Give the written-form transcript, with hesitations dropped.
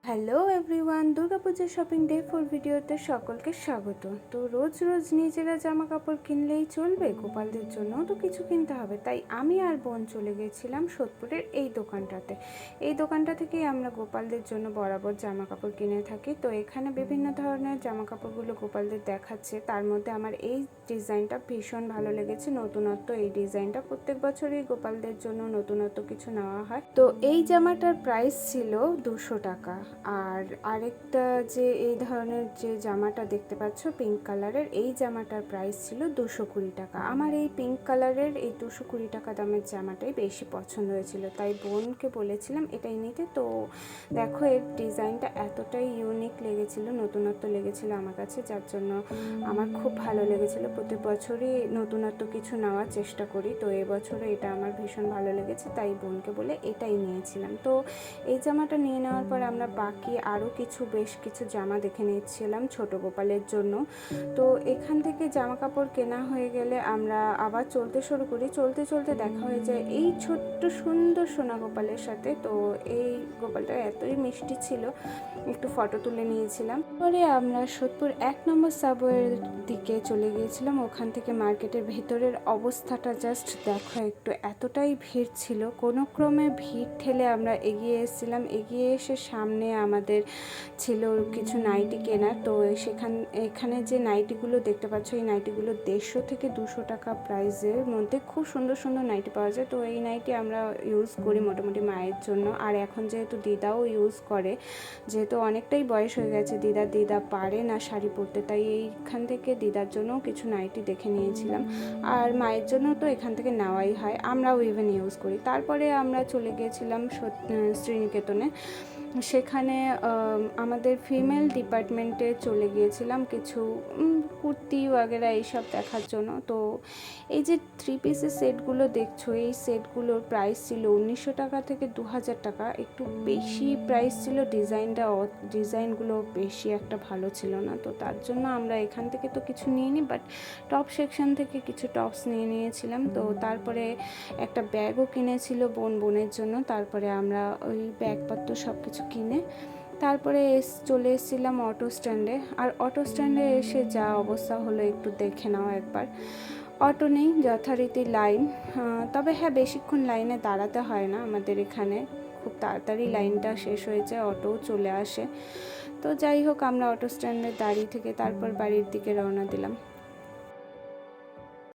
Hello everyone, দুর্গাপূজার shopping day 4 ভিডিওতে সকলকে স্বাগত। তো রোজ রোজ নিজেরা জামা কাপড় কিনলেই চলবে? গোপালদের জন্য তো কিছু কিনতে হবে। তাই আমি আর বোন চলে গেছিলাম সোদপুরের এই দোকানটাতে। এই দোকানটা থেকেই আমরা গোপালদের জন্য বরাবর জামা কাপড় কিনে থাকি। তো এখানে বিভিন্ন ধরনের জামা কাপড়গুলো গোপালদের দেখাচ্ছে। তার মধ্যে আমার এই ডিজাইনটা ভীষণ ভালো লেগেছে, নতুনত্ব এই ডিজাইনটা। প্রত্যেক বছরই গোপালদের জন্য নতুনত্ব কিছু নেওয়া হয়। তো এই জামাটার প্রাইস ছিল 200 টাকা। আর আরেকটা যে এই ধরনের যে জামাটা দেখতে পাচ্ছ পিঙ্ক কালারের, এই জামাটার প্রাইস ছিল 220 টাকা। আমার এই পিঙ্ক কালারের এই 220 টাকা দামের জামাটাই বেশি পছন্দ হয়েছিল, তাই বোনকে বলেছিলাম এটাই নিতে। তো দেখো এর ডিজাইনটা এতটাই ইউনিক লেগেছিল, নতুনত্ব লেগেছিল আমার কাছে, যার জন্য আমার খুব ভালো লেগেছিল। প্রতি বছরই নতুনত্ব কিছু নেওয়ার চেষ্টা করি, তো এবছরও এটা আমার ভীষণ ভালো লেগেছে, তাই বোনকে বলে এটাই নিয়েছিলাম। তো এই জামাটা নিয়ে নেওয়ার পর আমরা বাকি আরও বেশ কিছু জামা দেখে নিচ্ছিলাম ছোট গোপালের জন্য। তো এখান থেকে জামা কাপড় কেনা হয়ে গেলে আমরা আবার চলতে শুরু করি। চলতে চলতে দেখা হয়ে যায় এই ছোট্ট সুন্দর সোনা গোপালের সাথে। তো এই গোপালটা এতই মিষ্টি ছিল, একটু ফটো তুলে নিয়েছিলাম। পরে আমরা সোদপুর 1 নম্বর সাবওয়ের দিকে চলে গিয়েছিলাম। ওখান থেকে মার্কেটের ভেতরের অবস্থাটা জাস্ট দেখো একটু, এতটাই ভিড় ছিল। কোনো ক্রমে ভিড় ঠেলে আমরা এগিয়ে এসেছিলাম। এগিয়ে এসে সামনে আমাদের ছিল কিছু নাইটি কেনার। তো এখানে যে নাইটিগুলো দেখতে পাচ্ছ, এই নাইটিগুলো 150 থেকে 200 টাকা প্রাইসের মধ্যে খুব সুন্দর সুন্দর নাইটি পাওয়া যায়। তো এই নাইটি আমরা ইউজ করি মোটামুটি মায়ের জন্য। আর এখন যেহেতু দিদাও ইউজ করে, যেহেতু অনেকটাই বয়স হয়ে গেছে দিদা পারে না শাড়ি পরতে, তাই এইখান থেকে দিদার জন্যও কিছু নাইটি দেখে নিয়েছিলাম। আর মায়ের জন্য তো এখান থেকে নেওয়াই হয়, আমরাও ইভেন ইউজ করি। তারপরে আমরা চলে গিয়েছিলাম শ্রীনিকেতনে। সেখানে আমাদের ফিমেল ডিপার্টমেন্টে চলে গিয়েছিলাম কিছু কুর্তি ওয়াগেরা এইসব দেখার জন্য। তো এই যে 3 পিসের সেটগুলো দেখছো, এই সেটগুলোর প্রাইস ছিল 1900 টাকা থেকে 2000 টাকা। একটু বেশি প্রাইস ছিল। ডিজাইনগুলো বেশি একটা ভালো ছিল না, তো তার জন্য আমরা এখান থেকে তো কিছু নিইনি, বাট টপ সেকশন থেকে কিছু টপস নিয়ে নিয়েছিলাম। তো তারপরে একটা ব্যাগও কিনেছিল বোনের জন্য। তারপরে আমরা ওই ব্যাগপত্র সব কিছু কিনে তারপরে চলে এসেছিলাম অটো স্ট্যান্ডে। আর অটো স্ট্যান্ডে এসে যা অবস্থা হলো একটু দেখে নাও একবার। অটো নেই, যথারীতি লাইন। তবে হ্যাঁ, বেশিক্ষণ লাইনে দাঁড়াতে হয় না আমাদের এখানে, খুব তাড়াতাড়ি লাইনটা শেষ হয়ে যায়, অটোও চলে আসে। তো যাই হোক, আমরা অটো স্ট্যান্ডে দাঁড়িয়ে থেকে তারপর বাড়ির দিকে রওনা দিলাম।